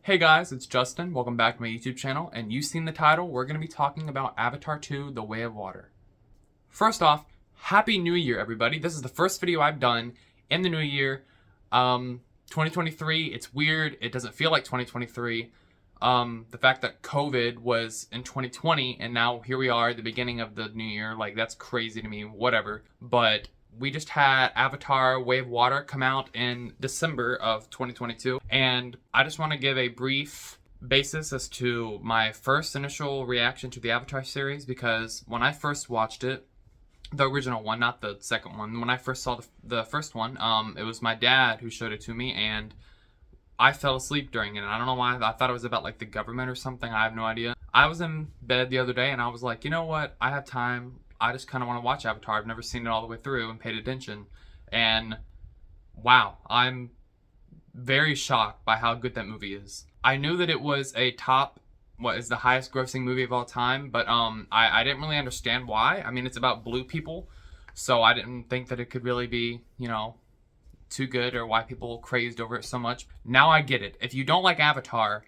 Hey guys, it's Justin. Welcome back to my YouTube channel, and you've seen the title. We're going to be talking about Avatar 2: The Way of Water. First off, Happy New Year, everybody. This is the first video I've done in the new year. 2023, it's weird. It doesn't feel like 2023. The fact that COVID was in 2020, and now here we are at the beginning of the new year, like, that's crazy to me, whatever. But we just had Avatar: Way of Water come out in December of 2022, and I just want to give a brief basis as to my first initial reaction to the Avatar series, because when I first watched it, the original one, not the second one, when I first saw the first one, it was my dad who showed it to me, and I fell asleep during it, and I don't know why. I thought it was about, like, the government or something. I have no idea. I was in bed the other day, and I was like, you know what? I have time. I just kind of want to watch Avatar. I've never seen it all the way through and paid attention. And wow, I'm very shocked by how good that movie is. I knew that it was a top, what is the highest grossing movie of all time, but I didn't really understand why. I mean, it's about blue people, so I didn't think that it could really be, you know, too good, or why people crazed over it so much. Now I get it. If you don't like Avatar,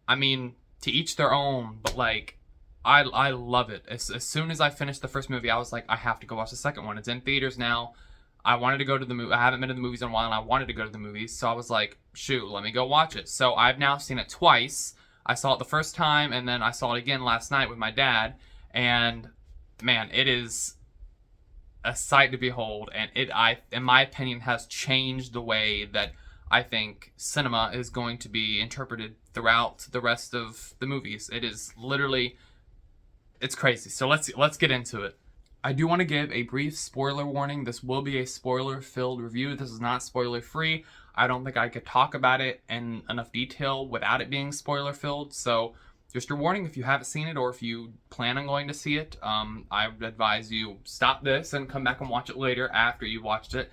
I mean, to each their own, but like, I love it. As soon as I finished the first movie, I was like, I have to go watch the second one. It's in theaters now. I wanted to go to the movie. I haven't been to the movies in a while, and I wanted to go to the movies. So I was like, shoot, let me go watch it. So I've now seen it twice. I saw it the first time, and then I saw it again last night with my dad. And man, it is a sight to behold. And in my opinion, has changed the way that I think cinema is going to be interpreted throughout the rest of the movies. It is literally... it's crazy. So let's get into it. I do want to give a brief spoiler warning. This will be a spoiler-filled review. This is not spoiler-free. I don't think I could talk about it in enough detail without it being spoiler-filled. So just a warning, if you haven't seen it or if you plan on going to see it, I would advise you stop this and come back and watch it later after you've watched it.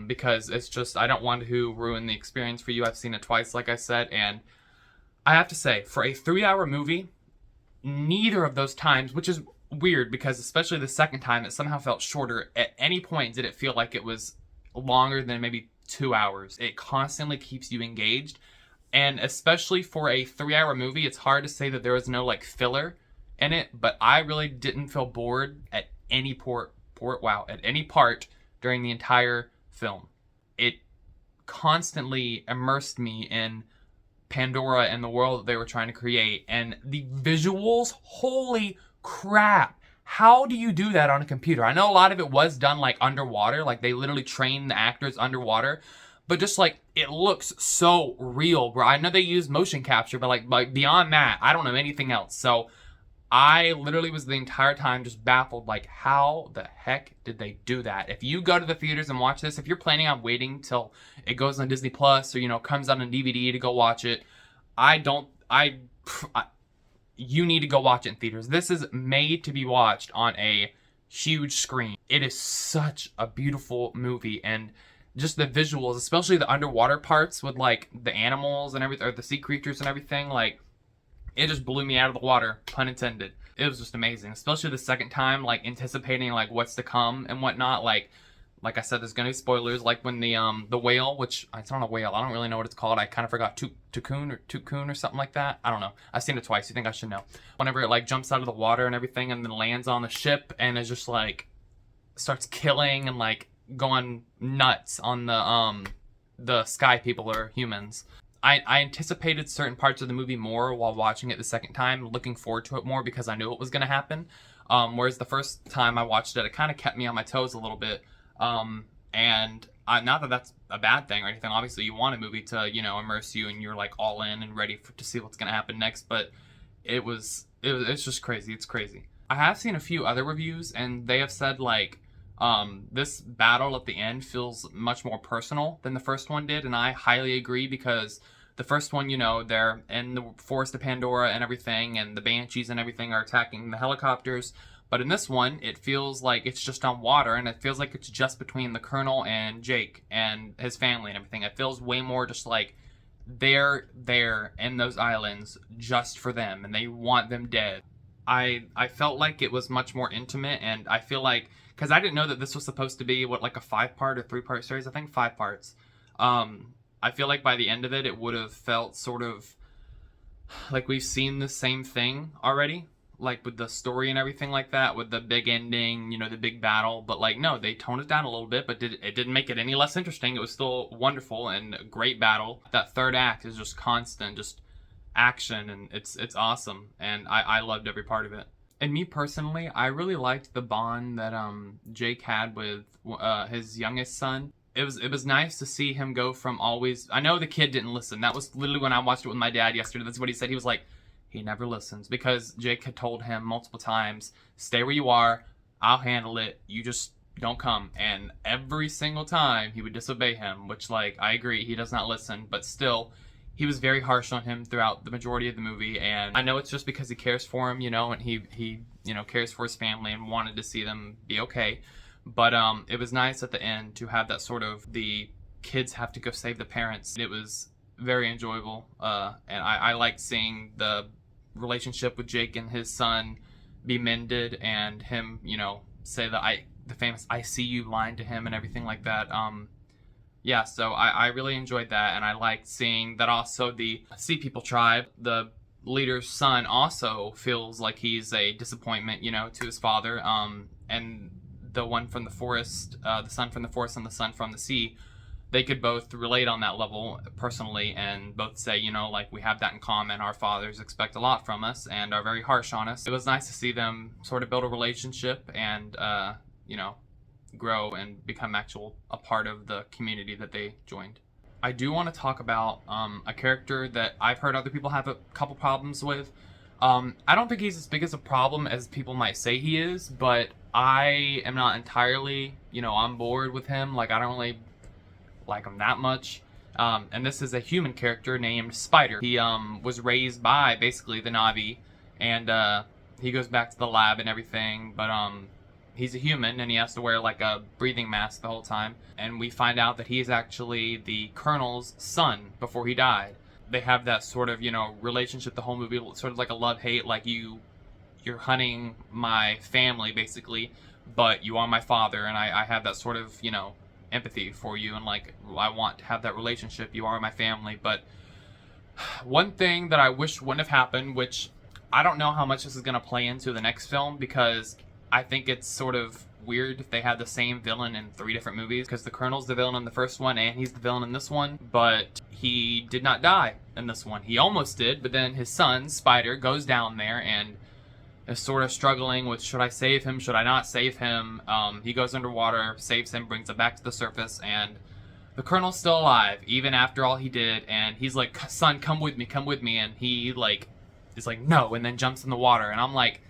Because it's just, I don't want to ruin the experience for you. I've seen it twice, like I said, and I have to say, for a 3-hour movie, neither of those times, which is weird because especially the second time, it somehow felt shorter. At any point did it feel like it was longer than maybe 2 hours. It constantly keeps you engaged, and especially for a 3-hour movie, it's hard to say that there was no like filler in it, but I really didn't feel bored at any at any part during the entire film. It constantly immersed me in Pandora and the world that they were trying to create, and the visuals, holy crap, how do you do that on a computer? I know a lot of it was done like underwater, like they literally trained the actors underwater, but just like, it looks so real, bro. I know they use motion capture, but like beyond that, I don't know anything else. So I literally was the entire time just baffled, like, how the heck did they do that? If you go to the theaters and watch this, if you're planning on waiting till it goes on Disney Plus or, you know, comes out on DVD to go watch it, you need to go watch it in theaters. This is made to be watched on a huge screen. It is such a beautiful movie, and just the visuals, especially the underwater parts with like the animals and everything, or the sea creatures and everything, like, it just blew me out of the water, pun intended. It was just amazing, especially the second time, like, anticipating, like, what's to come and whatnot. Like I said, there's gonna be spoilers, like when the whale, which, it's not a whale, I don't really know what it's called. I kind of forgot, Tukun or something like that. I don't know. I've seen it twice. You think I should know. Whenever it, like, jumps out of the water and everything and then lands on the ship and is just, like, starts killing and, like, going nuts on the sky people or humans. I anticipated certain parts of the movie more while watching it the second time, looking forward to it more because I knew it was going to happen. Whereas the first time I watched it, it kind of kept me on my toes a little bit. And not that that's a bad thing or anything. Obviously, you want a movie to, you know, immerse you and you're like all in and ready to see what's going to happen next. But it's just crazy. It's crazy. I have seen a few other reviews, and they have said, like, this battle at the end feels much more personal than the first one did, and I highly agree, because the first one, you know, they're in the forest of Pandora and everything, and the banshees and everything are attacking the helicopters, but in this one, it feels like it's just on water, and it feels like it's just between the Colonel and Jake and his family and everything. It feels way more just like they're there in those islands just for them, and they want them dead. I felt like it was much more intimate, and I feel like, because I didn't know that this was supposed to be, like a 5-part or 3-part series. I think 5 parts. I feel like by the end of it, it would have felt sort of like we've seen the same thing already, like with the story and everything like that, with the big ending, you know, the big battle. But like, no, they toned it down a little bit, but it didn't make it any less interesting. It was still wonderful and a great battle. That third act is just constant, just action, and it's awesome, and I loved every part of it. And me personally, I really liked the bond that Jake had with his youngest son. It was nice to see him go from always. I know the kid didn't listen. That was literally when I watched it with my dad yesterday. That's what he said. He was like, he never listens because Jake had told him multiple times, "Stay where you are. I'll handle it. You just don't come." And every single time he would disobey him, which, like, I agree, he does not listen, but still, he was very harsh on him throughout the majority of the movie. And I know it's just because he cares for him, you know, and he you know, cares for his family and wanted to see them be okay. But it was nice at the end to have that sort of, the kids have to go save the parents. It was very enjoyable, and I liked seeing the relationship with Jake and his son be mended, and him, you know, say the famous "I see you" line to him and everything like that. Yeah, so I really enjoyed that, and I liked seeing that also the Sea People tribe, the leader's son, also feels like he's a disappointment, you know, to his father. And the one from the forest, the son from the forest and the son from the sea, they could both relate on that level personally, and both say, you know, like, we have that in common. Our fathers expect a lot from us and are very harsh on us. It was nice to see them sort of build a relationship and, you know, grow and become a part of the community that they joined. I do want to talk about a character that I've heard other people have a couple problems with. I don't think he's as big as a problem as people might say he is, but I am not entirely, you know, on board with him. Like, I don't really like him that much. And this is a human character named Spider. He was raised by basically the Na'vi, and he goes back to the lab and everything, but he's a human, and he has to wear like a breathing mask the whole time. And we find out that he's actually the Colonel's son before he died. They have that sort of, you know, relationship the whole movie, sort of like a love-hate, like you're hunting my family basically, but you are my father, and I have that sort of, you know, empathy for you, and like, I want to have that relationship. You are my family. But one thing that I wish wouldn't have happened, which I don't know how much this is going to play into the next film, because I think it's sort of weird if they had the same villain in 3 different movies, because the Colonel's the villain in the first one and he's the villain in this one, but he did not die in this one. He almost did, but then his son, Spider, goes down there and is sort of struggling with, should I save him, should I not save him? He goes underwater, saves him, brings him back to the surface, and the Colonel's still alive, even after all he did, and he's like, "Son, come with me," and he, like, is like, "No," and then jumps in the water, and I'm like,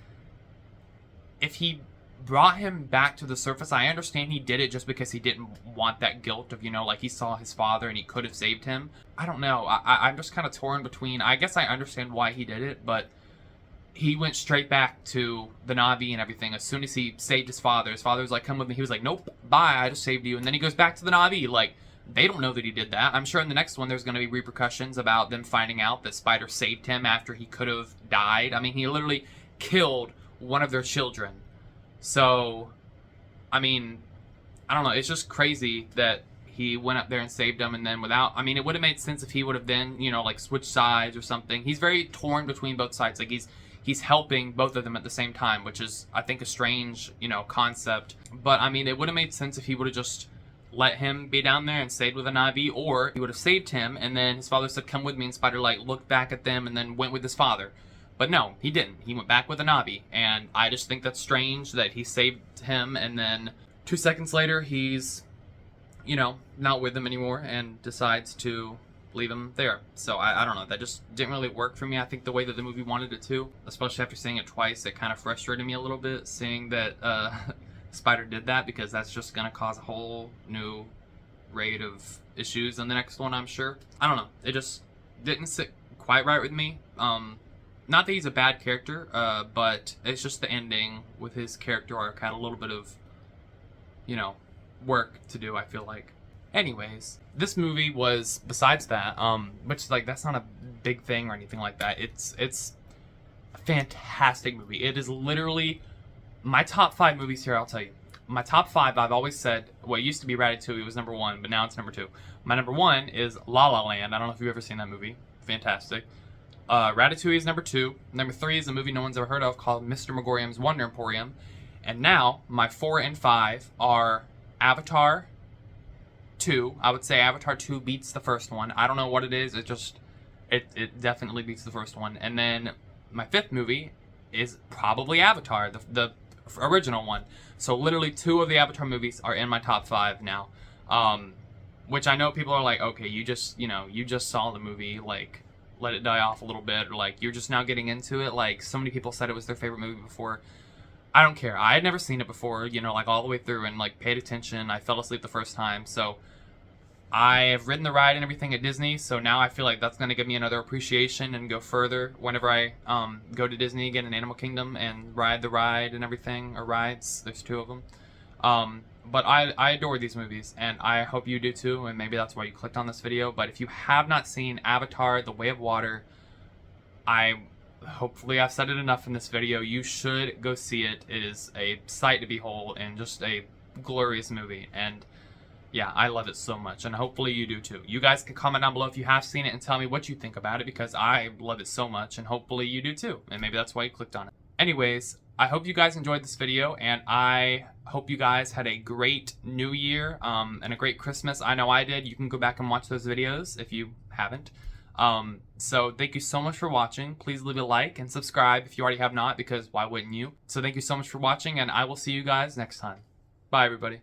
if he brought him back to the surface, I understand he did it just because he didn't want that guilt of, you know, like, he saw his father and he could have saved him. I don't know. I'm just kind of torn between, I guess I understand why he did it, but he went straight back to the Na'vi and everything as soon as he saved his father. His father was like, "Come with me." He was like, "Nope, bye, I just saved you." And then he goes back to the Na'vi. Like, they don't know that he did that. I'm sure in the next one there's going to be repercussions about them finding out that Spider saved him after he could have died. I mean, he literally killed one of their children. So, I mean, I don't know. It's just crazy that he went up there and saved them, and then without, I mean, it would have made sense if he would have then, you know, like, switched sides or something. He's very torn between both sides. Like, he's helping both of them at the same time, which is, I think, a strange, you know, concept. But, I mean, it would have made sense if he would have just let him be down there and stayed with an IV, or he would have saved him, and then his father said, "Come with me," and Spider, like, looked back at them and then went with his father. But no, he didn't. He went back with a Na'vi, and I just think that's strange that he saved him, and then 2 seconds later, he's, you know, not with them anymore, and decides to leave him there. So I don't know, that just didn't really work for me. I think the way that the movie wanted it to, especially after seeing it twice, it kind of frustrated me a little bit, seeing that Spider did that, because that's just going to cause a whole new raid of issues in the next one, I'm sure. I don't know, it just didn't sit quite right with me. Not that he's a bad character, but it's just the ending with his character arc had a little bit of, you know, work to do, I feel like. Anyways, this movie was, besides that, which, like, that's not a big thing or anything like that. It's a fantastic movie. It is literally my top 5 movies here, I'll tell you. My top 5, I've always said, well, it used to be Ratatouille, it was number 1, but now it's number 2. My number 1 is La La Land. I don't know if you've ever seen that movie. Fantastic. Ratatouille is number 2. Number 3 is a movie no one's ever heard of called Mr. Megorium's Wonder Emporium. And now, my 4 and 5 are Avatar 2. I would say Avatar 2 beats the first one. I don't know what it is. It definitely beats the first one. And then my 5th movie is probably Avatar, the original one. So literally 2 of the Avatar movies are in my top 5 now. Which I know people are like, okay, you just saw the movie, like, let it die off a little bit, or like, you're just now getting into it. Like, so many people said it was their favorite movie before. I don't care. I had never seen it before, like, all the way through, and, like, paid attention. I fell asleep the first time, so I have ridden the ride and everything at Disney, so now I feel like that's going to give me another appreciation and go further whenever I go to Disney again in Animal Kingdom and ride the ride and everything, or rides. There's 2 of them. But I adore these movies, and I hope you do too, and maybe that's why you clicked on this video. But if you have not seen Avatar: The Way of Water, hopefully I've said it enough in this video. You should go see it. It is a sight to behold and just a glorious movie. And yeah, I love it so much, and hopefully you do too. You guys can comment down below if you have seen it and tell me what you think about it, because I love it so much, and hopefully you do too. And maybe that's why you clicked on it. Anyways, I hope you guys enjoyed this video, and I hope you guys had a great New Year and a great Christmas. I know I did. You can go back and watch those videos if you haven't. So thank you so much for watching. Please leave a like and subscribe if you already have not, because why wouldn't you? So thank you so much for watching, and I will see you guys next time. Bye, everybody.